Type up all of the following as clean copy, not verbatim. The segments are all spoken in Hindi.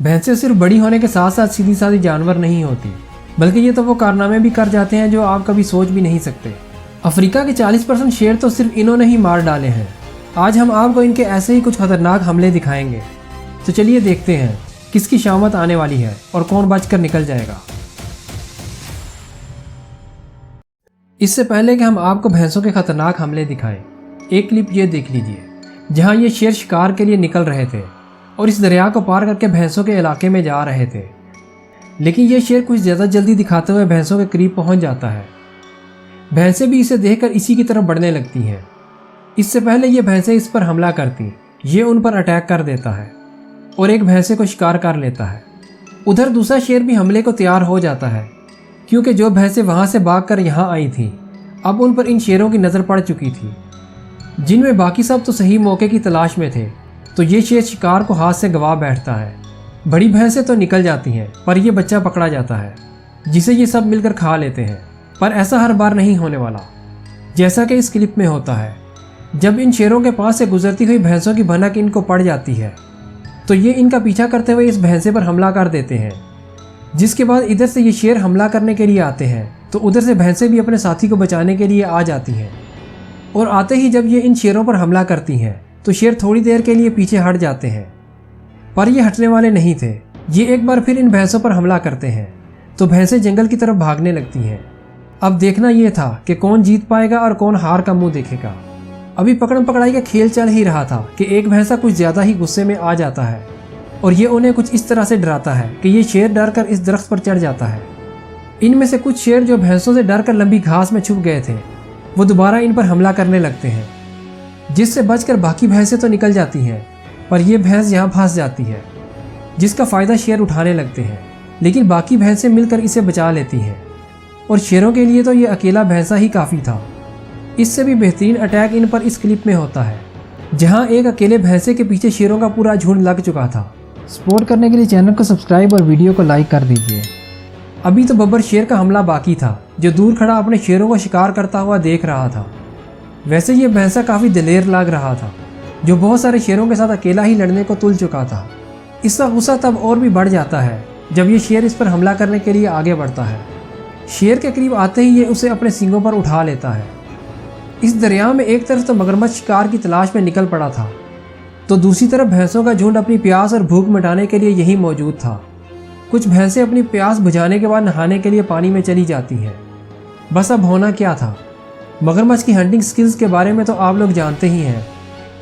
भैंसें सिर्फ बड़ी होने के साथ साथ सीधी सादी जानवर नहीं होती, बल्कि ये तो वो कारनामे भी कर जाते हैं जो आप कभी सोच भी नहीं सकते। अफ्रीका के 40% शेर तो सिर्फ इन्होंने ही मार डाले हैं। आज हम आपको इनके ऐसे ही कुछ खतरनाक हमले दिखाएंगे। तो चलिए देखते हैं किसकी शामत आने वाली है और कौन बचकर निकल जाएगा। इससे पहले कि हम आपको भैंसों के खतरनाक हमले दिखाएं, एक क्लिप ये देख लीजिए जहां ये शेर शिकार के लिए निकल रहे थे और इस दरिया को पार करके भैंसों के इलाके में जा रहे थे। लेकिन ये शेर कुछ ज़्यादा जल्दी दिखाते हुए भैंसों के करीब पहुंच जाता है। भैंसें भी इसे देखकर इसी की तरफ बढ़ने लगती हैं। इससे पहले ये भैंसें इस पर हमला करती, ये उन पर अटैक कर देता है और एक भैंसे को शिकार कर लेता है। उधर दूसरा शेर भी हमले को तैयार हो जाता है, क्योंकि जो भैंसें वहाँ से भागकर यहाँ आई थी अब उन पर इन शेरों की नज़र पड़ चुकी थी, जिनमें बाकी सब तो सही मौके की तलाश में थे। तो ये शेर शिकार को हाथ से गंवा बैठता है। बड़ी भैंसें तो निकल जाती हैं, पर यह बच्चा पकड़ा जाता है जिसे ये सब मिलकर खा लेते हैं। पर ऐसा हर बार नहीं होने वाला, जैसा कि इस क्लिप में होता है। जब इन शेरों के पास से गुजरती हुई भैंसों की भनक इनको पड़ जाती है तो ये इनका पीछा करते हुए इस भैंसे पर हमला कर देते हैं। जिसके बाद इधर से ये शेर हमला करने के लिए आते हैं तो उधर से भैंसें भी अपने साथी को बचाने के लिए आ जाती हैं। और आते ही जब ये इन शेरों पर हमला करती हैं तो शेर थोड़ी देर के लिए पीछे हट जाते हैं, पर ये हटने वाले नहीं थे। ये एक बार फिर इन भैंसों पर हमला करते हैं तो भैंसें जंगल की तरफ भागने लगती हैं। अब देखना ये था कि कौन जीत पाएगा और कौन हार का मुंह देखेगा। अभी पकड़म पकड़ाई का खेल चल ही रहा था कि एक भैंसा कुछ ज़्यादा ही गुस्से में आ जाता है और ये उन्हें कुछ इस तरह से डराता है कि ये शेर डर कर इस दरख्त पर चढ़ जाता है। इनमें से कुछ शेर जो भैंसों से डर कर लंबी घास में छुप गए थे वो दोबारा इन पर हमला करने लगते हैं, जिससे बचकर बाकी भैंसें तो निकल जाती हैं, पर यह भैंस यहाँ फंस जाती है, जिसका फ़ायदा शेर उठाने लगते हैं। लेकिन बाकी भैंसें मिलकर इसे बचा लेती हैं और शेरों के लिए तो ये अकेला भैंसा ही काफ़ी था। इससे भी बेहतरीन अटैक इन पर इस क्लिप में होता है, जहाँ एक अकेले भैंसे के पीछे शेरों का पूरा झुंड लग चुका था। सपोर्ट करने के लिए चैनल को सब्सक्राइब और वीडियो को लाइक कर दीजिए। अभी तो बब्बर शेर का हमला बाकी था, जो दूर खड़ा अपने शेरों को शिकार करता हुआ देख रहा था। वैसे ये भैंसा काफ़ी दिलेर लग रहा था, जो बहुत सारे शेरों के साथ अकेला ही लड़ने को तुल चुका था। इसका गुस्सा तब और भी बढ़ जाता है जब ये शेर इस पर हमला करने के लिए आगे बढ़ता है। शेर के करीब आते ही ये उसे अपने सींगों पर उठा लेता है। इस दरिया में एक तरफ तो मगरमच्छ शिकार की तलाश में निकल पड़ा था, तो दूसरी तरफ भैंसों का झुंड अपनी प्यास और भूख मिटाने के लिए यही मौजूद था। कुछ भैंसें अपनी प्यास बुझाने के बाद नहाने के लिए पानी में चली जाती हैं। बस अब होना क्या था। मगरमच्छ की हंटिंग स्किल्स के बारे में तो आप लोग जानते ही हैं।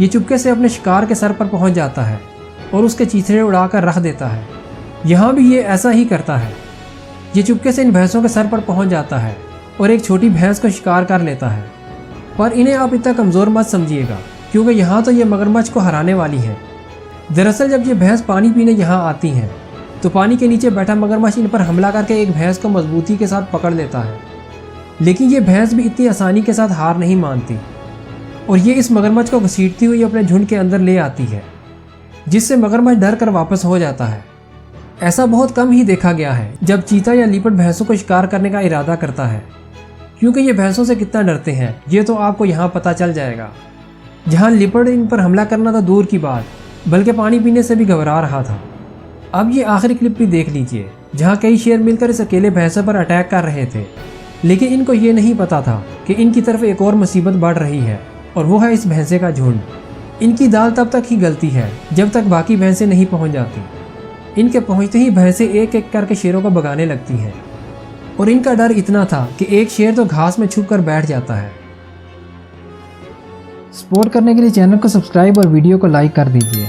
ये चुपके से अपने शिकार के सर पर पहुंच जाता है और उसके चीथड़े उड़ाकर रख देता है। यहाँ भी ये ऐसा ही करता है। ये चुपके से इन भैंसों के सर पर पहुंच जाता है और एक छोटी भैंस को शिकार कर लेता है। पर इन्हें आप इतना कमज़ोर मत समझिएगा, क्योंकि यहाँ तो ये मगरमच्छ को हराने वाली है। दरअसल जब ये भैंस पानी पीने यहाँ आती हैं तो पानी के नीचे बैठा मगरमच्छ इन पर हमला करके एक भैंस को मजबूती के साथ पकड़ लेता है। लेकिन ये भैंस भी इतनी आसानी के साथ हार नहीं मानती और ये इस मगरमच्छ को घसीटती हुई अपने झुंड के अंदर ले आती है, जिससे मगरमच्छ डर कर वापस हो जाता है। ऐसा बहुत कम ही देखा गया है जब चीता या लीपर्ड भैंसों को शिकार करने का इरादा करता है, क्योंकि ये भैंसों से कितना डरते हैं ये तो आपको यहाँ पता चल जाएगा। जहाँ लीपर्ड इन पर हमला करना तो दूर की बात, बल्कि पानी पीने से भी घबरा रहा था। अब ये आखिरी क्लिप भी देख लीजिए, जहाँ कई शेर मिलकर इस अकेले भैंसों पर अटैक कर रहे थे। लेकिन इनको ये नहीं पता था कि इनकी तरफ एक और मुसीबत बढ़ रही है, और वो है इस भैंसे का झुंड। इनकी दाल तब तक ही गलती है जब तक बाकी भैंसें नहीं पहुंच जाती। इनके पहुंचते ही भैंसें एक एक करके शेरों को भगाने लगती हैं, और इनका डर इतना था कि एक शेर तो घास में छुप कर बैठ जाता है। सपोर्ट करने के लिए चैनल को सब्सक्राइब और वीडियो को लाइक कर दीजिए।